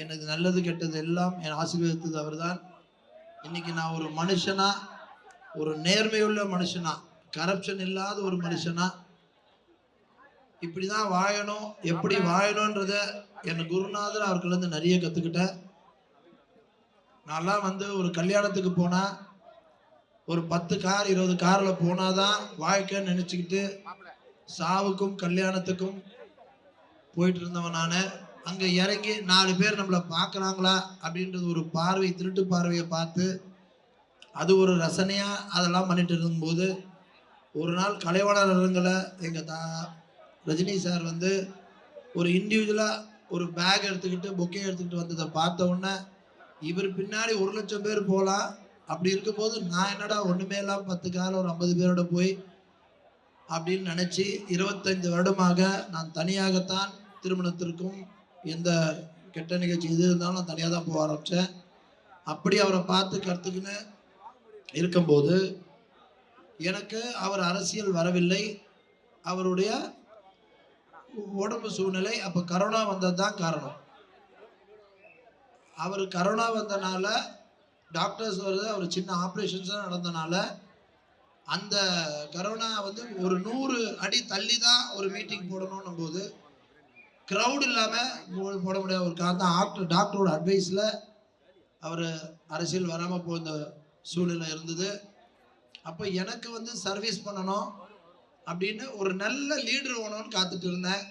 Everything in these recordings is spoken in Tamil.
எனக்கு நல்லது கெட்டது எல்லாம் என் ஆசீர்வதித்தது அவர்தான். இன்னைக்கு நான் ஒரு மனுஷனா, ஒரு நேர்மையுள்ள மனுஷனா, கரப்ஷன் இல்லாத ஒரு மனுஷனா இப்படிதான் வாழணும், எப்படி வாழணும்ன்றத என் குருநாதர் அவர்கள் இருந்து நிறைய கத்துக்கிட்டேன். நான்லாம் வந்து ஒரு கல்யாணத்துக்கு போனா ஒரு 10 கார் 20 கார்ல போனாதான் வாழ்க்கைன்னு நினைச்சுக்கிட்டு சாவுக்கும் கல்யாணத்துக்கும் போயிட்டு இருந்தவன் நானு. அங்க இறங்கி 4 பேர் நம்மளை பார்க்கறாங்களா அப்படின்றது ஒரு பார்வை, திருட்டு பார்வையை பார்த்து அது ஒரு ரசனையா அதெல்லாம் பண்ணிட்டு இருக்கும்போது ஒரு நாள் கலைவாணர் அரங்கில் எங்க ரஜினி சார் வந்து ஒரு இண்டிவிஜுவலா ஒரு பேக் எடுத்துக்கிட்டு பொக்கே எடுத்துக்கிட்டு வந்ததை பார்த்த உடனே இவர் பின்னாடி 1 லட்சம் பேர் போகலாம், அப்படி இருக்கும்போது நான் என்னடா ஒண்ணுமே இல்லாம 10 காரில் ஒரு 50 பேரோட போய் அப்படின்னு நினைச்சு 25 வருடமாக நான் தனியாகத்தான் திருமணத்திற்கும் எந்த கெட்ட நிகழ்ச்சி எது இருந்தாலும் நான் தனியாக தான் போக ஆரம்பிச்சேன். அப்படி அவரை பார்த்து கற்றுக்குன்னு இருக்கும்போது எனக்கு அவர் அரசியல் வரவில்லை. அவருடைய உடம்பு சூழ்நிலை அப்ப கரோனா வந்ததுதான் காரணம். அவர் கரோனா வந்தனால டாக்டர்ஸ் வருது, அவர் சின்ன ஆப்ரேஷன்ஸ் நடந்தனால அந்த கரோனா வந்து ஒரு 100 அடி தள்ளி தான் ஒரு மீட்டிங் போடணும் போது கிரவுட் இல்லாம போட முடியாத ஒரு காரணம் டாக்டரோட அட்வைஸ்ல அவர் அரசியல் வராம போன சூழ்நிலை இருந்தது. அப்போ எனக்கு வந்து சர்வீஸ் பண்ணணும் அப்படின்னு ஒரு நல்ல லீடர் வேணும்னு காத்துட்டு இருந்தேன்.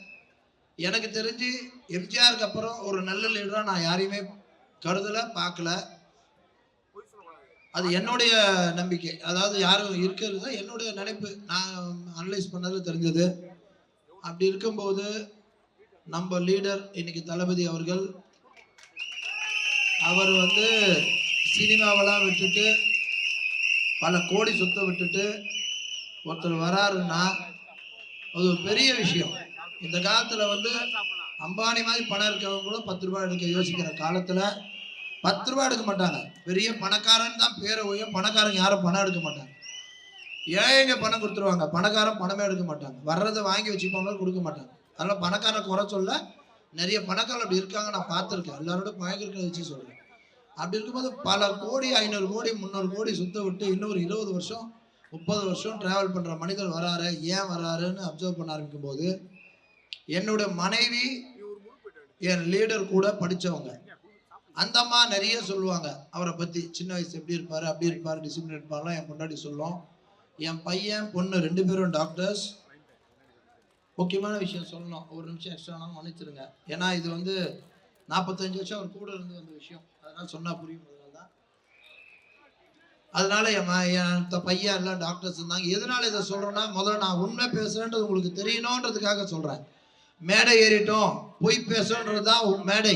எனக்கு தெரிஞ்சு எம்ஜிஆருக்கு அப்புறம் ஒரு நல்ல லீடரா நான் யாரையுமே கருதல, பார்க்கல. அது என்னுடைய நம்பிக்கை, அதாவது யாரும் இருக்கிறது என்னுடைய நினைப்பு, நான் அனலைஸ் பண்ணது தெரிஞ்சது. அப்படி இருக்கும்போது நம்ம லீடர் இன்னைக்கு தளபதி அவர்கள், அவர் வந்து சினிமாவெல்லாம் விட்டுட்டு பல கோடி சொத்தை விட்டுட்டு ஒருத்தர் வராருன்னா அது ஒரு பெரிய விஷயம். இந்த காலத்துல வந்து அம்பானி மாதிரி பணம் இருக்கவங்க கூட 10 ரூபாய் எடுக்க யோசிக்கிற காலத்துல 10 ரூபாய் எடுக்க மாட்டாங்க. பெரிய பணக்காரன் தான் பேரை ஒழிய பணக்காரங்க யாரும் பணம் எடுக்க மாட்டாங்க. ஏழைங்க பணம் கொடுத்துருவாங்க, பணக்காரன் பணமே எடுக்க மாட்டாங்க. வர்றதை வாங்கி வச்சுப்பாங்க, கொடுக்க மாட்டாங்க. அதனால பணக்காரன் குறை சொல்ல, நிறைய பணக்காரர் அப்படி இருக்காங்க, நான் பார்த்துருக்கேன். எல்லாரோட பழகிருக்கிறத வச்சு சொல்றேன். அப்படி இருக்கும்போது பல கோடி 500 கோடி 300 கோடி சுத்த விட்டு இன்னொரு 20 வருஷம் 30 வருஷம் டிராவல் பண்ற மனிதர் வராரு, ஏன் வராருன்னு அப்சர்வ் பண்ண ஆரம்பிக்கும் போது என்னுடைய மனைவி என் லீடர் கூட படிச்சவங்க. அந்த அம்மா நிறைய சொல்லுவாங்க அவரை பத்தி. சின்ன வயசு எப்படி இருப்பாரு, அப்படி இருப்பாரு, டிசிப்ளின் இருப்பாருலாம் என் முன்னாடி சொல்லும். என் பையன் பொண்ணு 2 பேரும் டாக்டர்ஸ். முக்கியமான விஷயம் சொல்லணும், ஒரு நிமிஷம் எக்ஸ்ட்ரா மன்னிச்சிருங்க. ஏன்னா இது வந்து 45 வருஷம் அவர் கூட இருந்து வந்த விஷயம், அதனால சொன்னா புரியும். அதனால என் பையன் எல்லாம் டாக்டர்ஸ் இருந்தாங்க. எதனால இதை சொல்றேன்னா, முதல்ல நான் உண்மை பேசுறேன்றது உங்களுக்கு தெரியணுன்றதுக்காக சொல்றேன். மேடை ஏறிட்டோம் பொய் பேசுறதுதான் மேடை.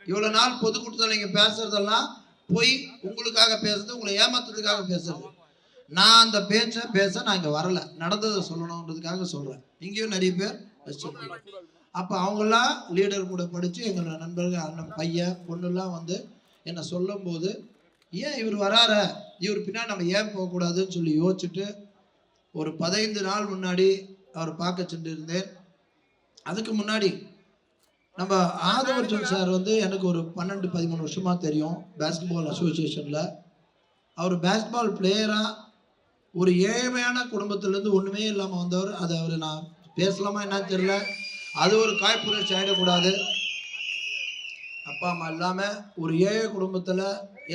இவ்வளவு நாள் பொதுக்கூட்டத்தில் நீங்க பேசுறதெல்லாம் பொய், உங்களுக்காக பேசுறது, உங்களை ஏமாத்துறதுக்காக பேசுறது. நான் அந்த பேச நான் இங்க வரல, நடந்ததை சொல்லணும்ன்றதுக்காக சொல்றேன். இங்கேயும் நிறைய பேர் அப்ப அவங்கெல்லாம் லீடர் கூட படிச்சு எங்களோட நண்பர்கள், அண்ணன் பையன் பொண்ணுலாம் வந்து என்ன சொல்லும் போது, ஏன் இவர் வராற, இவர் பின்னாடி நம்ம ஏன் போகக்கூடாதுன்னு சொல்லி யோசிச்சுட்டு ஒரு 15 நாள் முன்னாடி அவர் பார்க்க சென்று இருந்தேன். அதுக்கு முன்னாடி நம்ம ஆதவர்ஜன் சார் வந்து எனக்கு ஒரு 12-13 வருஷமா தெரியும், பேஸ்கெட்பால் அசோசியேஷன்ல. அவர் பேஸ்கெட்பால் பிளேயரா ஒரு ஏழ்மையான குடும்பத்திலேருந்து ஒண்ணுமே இல்லாம வந்தவர். அதை அவர் நான் பேசலாமா என்னன்னு தெரியல, அது ஒரு காய்ப்புணர்ச்சி ஆயிடக்கூடாது. அப்பா அம்மா இல்லாம ஒரு ஏழை குடும்பத்துல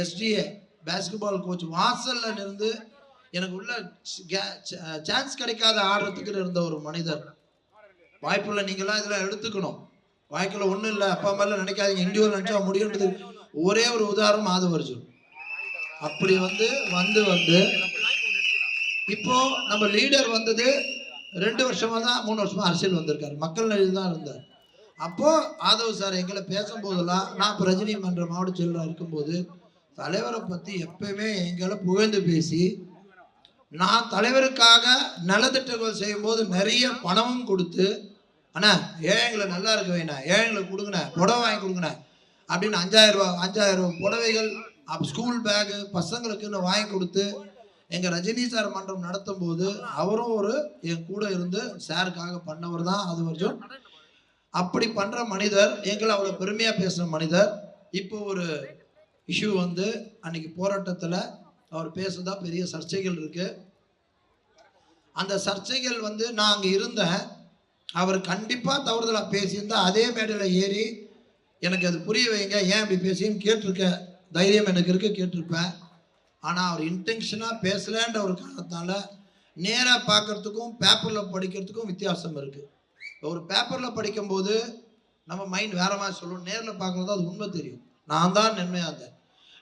எஸ்டிஏ பேஸ்கெட்பால் கோச் வாசல்ல இருந்து எனக்கு உள்ள சான்ஸ் கிடைக்காத ஆடுறதுக்கு இருந்த ஒரு மனிதர். வாய்ப்புள்ள நீங்களாம் இதெல்லாம் எடுத்துக்கணும். வாய்க்குள்ள ஒண்ணும் இல்லை, அப்பா அம்மா நினைக்காதீங்க, இண்டிவிஜுவல் நினைச்சா முடியுன்றது. ஒரே ஒரு உதாரணம் ஆதவர்ஜுன். அப்படி வந்து இப்போ நம்ம லீடர் வந்தது 2 வருஷமா தான், 3 வருஷமா அரசியல் வந்திருக்காரு, மக்கள் நிலையில் தான் இருந்தார். அப்போ ஆதவ் சார் எங்களை பேசும்போதெல்லாம், நான் இப்போ ரஜினி மன்ற மாவட்ட செயலராக இருக்கும்போது தலைவரை பத்தி எப்பயுமே எங்களை புகழ்ந்து பேசி, நான் தலைவருக்காக நலத்திட்டங்கள் செய்யும் போது நிறைய பணமும் கொடுத்து, அண்ணா ஏழைங்களை நல்லா இருக்க வேணா, ஏழைங்களுக்கு கொடுங்கண்ணே, புடவை வாங்கி கொடுங்கண்ணே அப்படின்னு 5000 ரூபாய் புடவைகள், ஸ்கூல் பேகு பசங்களுக்குன்னு வாங்கி கொடுத்து எங்க ரஜினி சார் மன்றம் நடத்தும் போது அவரும் ஒரு என் கூட இருந்து சாருக்காக பண்ணவர் தான் ஆதவர்ஜுன். அப்படி பண்ற மனிதர், எங்களை அவ்வளவு பெருமையா பேசுற மனிதர். இப்போ ஒரு இஷ்யூ வந்து அன்னைக்கு போராட்டத்தில் அவர் பேசுறதா பெரிய சர்ச்சைகள் இருக்கு. அந்த சர்ச்சைகள் வந்து நான் அங்கே இருந்தேன். அவர் கண்டிப்பாக தவறுதலாக பேசியிருந்தா அதே மேடையில் ஏறி எனக்கு அது புரிய வைங்க, ஏன் இப்படி பேசின்னு கேட்டிருக்க தைரியம் எனக்கு இருக்க கேட்டிருப்பேன். ஆனால் அவர் இன்டென்ஷனாக பேசலன்ற ஒரு காரணத்தால் நேராக பார்க்கறதுக்கும் பேப்பரில் படிக்கிறதுக்கும் வித்தியாசம் இருக்குது. ஒரு பேப்பரில் படிக்கும்போது நம்ம மைண்ட் வேற மாதிரி சொல்லணும், நேரில் பார்க்குறது அது உண்மை தெரியும். நான் தான் நன்மையாக இருந்தேன்.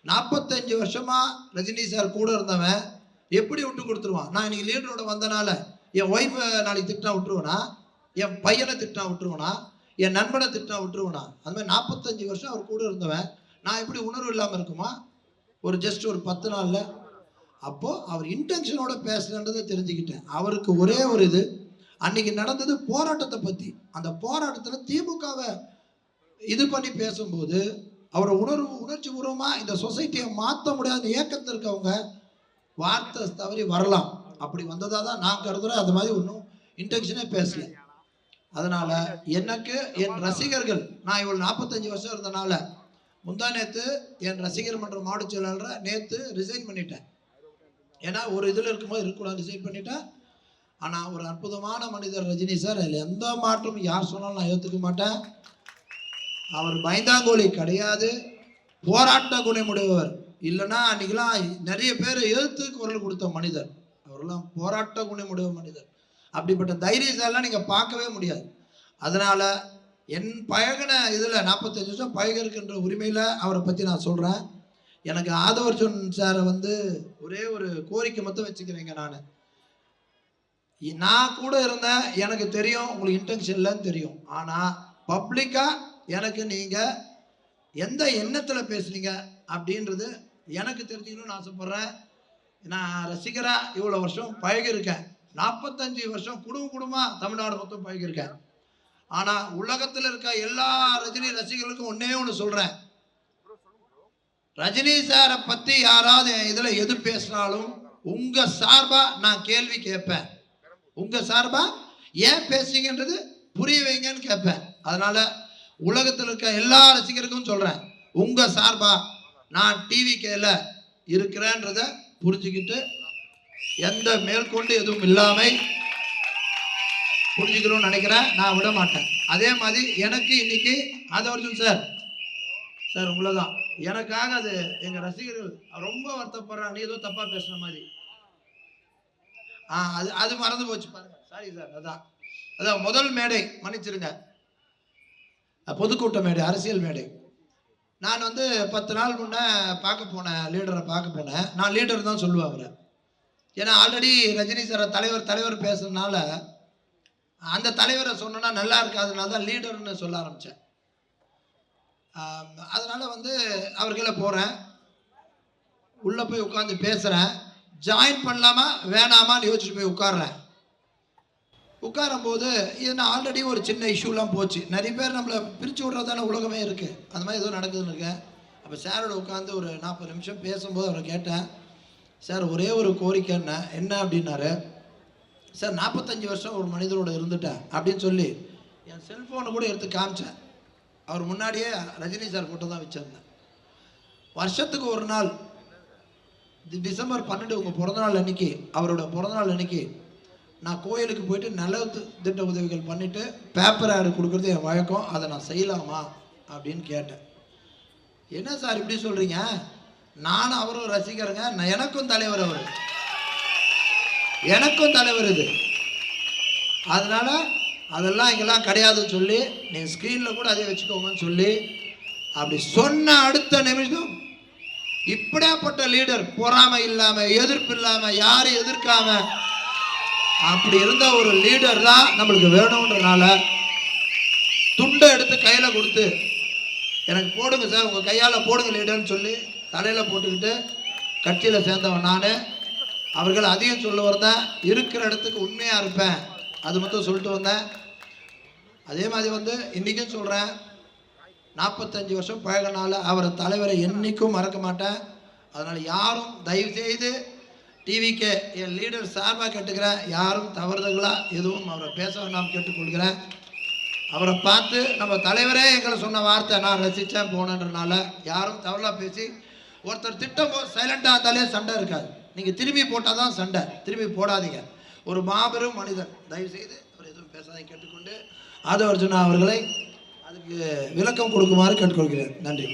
45 வருஷமாக ரஜினி சார் கூட இருந்தவன் எப்படி விட்டு கொடுத்துருவான்? நான் இன்னைக்கு லீடரோட வந்தனால என் ஒய்ஃபை நாளைக்கு திட்டினா விட்டுருவேனா? என் பையனை திட்டினா விட்டுருவேனா? என் நண்பனை திட்டினா விட்டுருவேனா? அது மாதிரி 45 வருஷம் அவர் கூட இருந்தவன் நான் எப்படி உணர்வு இல்லாமல் இருக்குமா ஒரு ஜஸ்ட் ஒரு 10 நாளில்? அப்போது அவர் இன்டென்ஷனோட பேசலன்றதை தெரிஞ்சுக்கிட்டேன். அவருக்கு ஒரே ஒரு இது, அன்னைக்கு நடந்தது போராட்டத்தை பற்றி. அந்த போராட்டத்தில் திமுகவை இது பண்ணி பேசும்போது அவரை உணர்ச்சி பூர்வமாக இந்த சொசைட்டியை மாற்ற முடியாத இயக்கத்தில் இருக்கவங்க வார்த்தை தவறி வரலாம். அப்படி வந்ததாக தான் நான் கருதுகிறேன். அது மாதிரி ஒன்றும் இன்டென்ஷனே பேசல. அதனால எனக்கு என் ரசிகர்கள், நான் இவ்வளோ 45 வருஷம் இருந்தனால முந்தா நேற்று என் ரசிகர் மன்ற மாவட்ட செயலாளரை நேற்று ரிசைன் பண்ணிட்டேன். ஏன்னா ஒரு இதில் இருக்கும்போது இருக்கக்கூடாது, ரிசைன் பண்ணிட்டேன். ஆனால் ஒரு அற்புதமான மனிதர் ரஜினி சார், அதில் எந்த மாற்றமும் யார் சொன்னாலும் நான் ஏற்றுக்க மாட்டேன். அவர் பயந்தாங்கோலி கிடையாது, போராட்ட குணமுடையவர். இல்லைன்னா அன்றைக்கெல்லாம் நிறைய பேர் எதிர்த்து குரல் கொடுத்த மனிதர். அவரெல்லாம் போராட்ட குணமுடைய மனிதர். அப்படிப்பட்ட தைரியசாலாம் நீங்கள் பார்க்கவே முடியாது. அதனால் என் பழகின இதில் 45 வருஷம் பழகிருக்கின்ற உரிமையில் அவரை பற்றி நான் சொல்கிறேன். எனக்கு ஆதவர்ஜுன் சாரை வந்து ஒரே ஒரு கோரிக்கை மட்டும் வச்சுக்கிறேங்க. நான் கூட இருந்தேன், எனக்கு தெரியும் உங்களுக்கு இன்டென்ஷன் இல்லைன்னு தெரியும். ஆனால் பப்ளிக்காக எனக்கு நீங்கள் எந்த எண்ணத்தில் பேசுனீங்க அப்படின்றது எனக்கு தெரிஞ்சுக்கணும்னு ஆசைப்பட்றேன். நான் ரசிகராக இவ்வளோ வருஷம் பழகிருக்கேன். 45 வருஷம் குடும்பமாக தமிழ்நாடு மொத்தம் பழகிருக்கேன். ஆனால் உலகத்தில் இருக்க எல்லா ரஜினி ரசிகர்களுக்கும் ஒன்றே ஒன்று சொல்கிறேன், ரஜினி சாரை பற்றி யாராவது இதில் எது பேசினாலும் உங்கள் சார்பாக நான் கேள்வி கேட்பேன். உங்கள் சார்பாக ஏன் பேசுங்கன்றது புரிய வைங்கன்னு கேட்பேன். அதனால் உலகத்தில் இருக்க எல்லா ரசிகருக்கும் சொல்கிறேன், உங்கள் சார்பாக நான் டிவிகேல இருக்கிறேன்றத புரிஞ்சுக்கிட்டு எந்த மேற்கொண்டு எதுவும் இல்லாமல் புரிஞ்சுக்கணும்னு நினைக்கிறேன். நான் விட மாட்டேன். அதே மாதிரி எனக்கு இன்னைக்கு ஆதவர்ஜுன் சார் உங்களை தான் எனக்காக அது எங்கள் ரசிகர்கள் ரொம்ப வருத்தப்படுறாங்க, நீ ஏதோ தப்பாக பேசுன மாதிரி. அது மறந்து போச்சு பாருங்க, சாரி சார். அதான் முதல் மேடை, மன்னிச்சிருங்க, பொதுக்கூட்ட மேடை, அரசியல் மேடை. நான் வந்து 10 நாள் முன்னே பார்க்க போனேன், லீடரை பார்க்க போனேன். நான் லீடர் தான் சொல்லுவேன் அவரை. ஏன்னா ஆல்ரெடி ரஜினி சாரை தலைவர் பேசுறதுனால அந்த தலைவரை சொன்னோன்னா நல்லா இருக்காதுனால தான் லீடர்னு சொல்ல ஆரம்பித்தேன். அதனால் வந்து அவர்களை போகிறேன், உள்ளே போய் உட்காந்து பேசுகிறேன். ஜாயின் பண்ணலாமா வேணாமான்னு யோசிச்சுட்டு போய் உட்காடுறேன். உட்காரும்போது இது நான் ஆல்ரெடி ஒரு சின்ன இஷ்யூலாம் போச்சு. நிறைய பேர் நம்மளை பிரித்து விட்றதான உலகமே இருக்குது. அது மாதிரி ஏதோ நடக்குதுன்னு இருக்கேன். அப்போ சாரோட உட்காந்து ஒரு 40 நிமிஷம் பேசும்போது அவரை கேட்டேன், சார் ஒரே ஒரு கோரிக்கை என்ன அப்படின்னாரு. சார் 45 வருஷம் ஒரு மனிதரோட இருந்துட்டேன் அப்படின்னு சொல்லி என் செல்ஃபோனை கூட எடுத்து காமிச்சேன். அவர் முன்னாடியே ரஜினி சார் ஃபோட்டோ தான் வச்சுருந்தேன். வருஷத்துக்கு ஒரு நாள் டிசம்பர் 12 உங்கள் பிறந்தநாள் அன்னைக்கு, அவரோட பிறந்தநாள் அன்னைக்கு நான் கோயிலுக்கு போயிட்டு நல திட்ட உதவிகள் பண்ணிவிட்டு பேப்பர் ஆடு கொடுக்குறது என் வழக்கம், அதை நான் செய்யலாமா அப்படின்னு கேட்டேன். என்ன சார் இப்படி சொல்கிறீங்க? நானும் அவரும் ரசிக்கிறேங்க, எனக்கும் தலைவர் அவர், எனக்கும் தலைவர் இது. அதனால் அதெல்லாம் இங்கெல்லாம் கிடையாதுன்னு சொல்லி நீங்கள் ஸ்க்ரீனில் கூட அதே வச்சுக்கோங்கன்னு சொல்லி அப்படி சொன்ன அடுத்த நிமிஷம் இப்படியாப்பட்ட லீடர், பொறாமை இல்லாமல் எதிர்ப்பு இல்லாமல் யாரும் எதிர்க்காம அப்படி இருந்த ஒரு லீடர் தான் நம்மளுக்கு வேணும்ன்றனால துண்டை எடுத்து கையில் கொடுத்து எனக்கு போடுங்க சார், உங்கள் கையால் போடுங்க லீடர்னு சொல்லி தலையில் போட்டுக்கிட்டு கட்சியில் சேர்ந்தவன் நான். அவர்கள் அதையும் சொல்ல வந்தேன், இருக்கிற இடத்துக்கு உண்மையாக இருப்பேன், அது மட்டும் சொல்லிட்டு வந்தேன். அதே மாதிரி வந்து இன்றைக்கும் சொல்கிறேன், 45 வருஷம் பழகினால அவரை தலைவரை என்றைக்கும் மறக்க மாட்டேன். அதனால் யாரும் தயவுசெய்து டிவிக்கு என் லீடர் சார்பாக கேட்டுக்கிறேன், யாரும் தவறுதலாக எதுவும் அவரை பேச வேண்டாம் கேட்டுக்கொள்கிறேன். அவரை பார்த்து நம்ம தலைவரே எங்களை சொன்ன வார்த்தை நான் ரசித்தேன் போனன்றனால யாரும் தவறாக பேசி ஒருத்தர் திட்டம் சைலண்டாக இருந்தாலே சண்டை இருக்காது. நீங்கள் திரும்பி போட்டால் தான் சண்டை, திரும்பி போடாதீங்க. ஒரு மாபெரும் மனிதன், தயவுசெய்து அவர் எதுவும் பேசாதீங்க கேட்டுக்கொண்டு ஆதவ அர்ஜுனா அவர்களை அதுக்கு விளக்கம் கொடுக்குமாறு கேட்டுக்கொள்கிறேன். நன்றி.